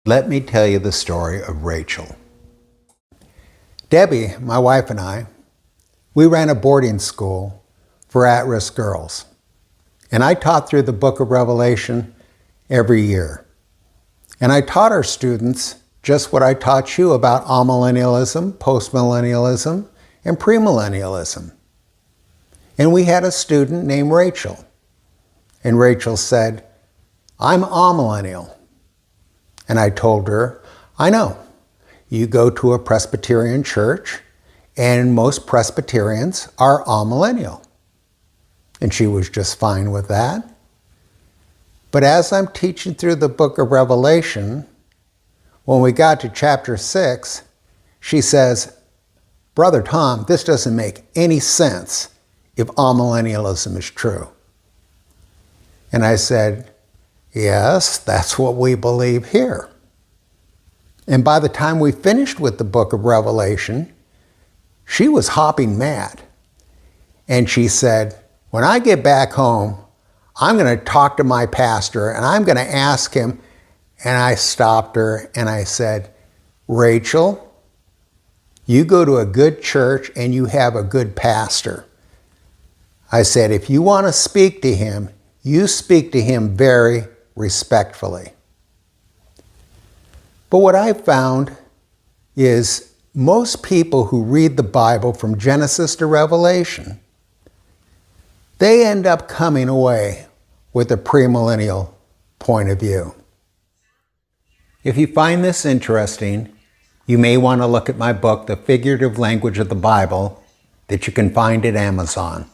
Let me tell you the story of Rachel. Debbie, my wife, and I, we ran a boarding school for at-risk girls. And I taught through the book of Revelation every year. And I taught our students just what I taught you about amillennialism, postmillennialism, and premillennialism. And we had a student named Rachel. And Rachel said, "I'm amillennial." And I told her, "I know. You go to a Presbyterian church, and most Presbyterians are amillennial." And she was just fine with that. But as I'm teaching through the book of Revelation, when we got to chapter 6, she says, "Brother Tom, this doesn't make any sense if amillennialism is true." And I said, "Yes, that's what we believe here." And by the time we finished with the book of Revelation, she was hopping mad. And she said, "When I get back home, I'm going to talk to my pastor and I'm going to ask him." And I stopped her and I said, "Rachel, you go to a good church and you have a good pastor." I said, "If you want to speak to him, you speak to him very respectfully." But what I found is most people who read the Bible from Genesis to Revelation, they end up coming away with a premillennial point of view. If you find this interesting, you may want to look at my book, The Figurative Language of the Bible, that you can find at Amazon.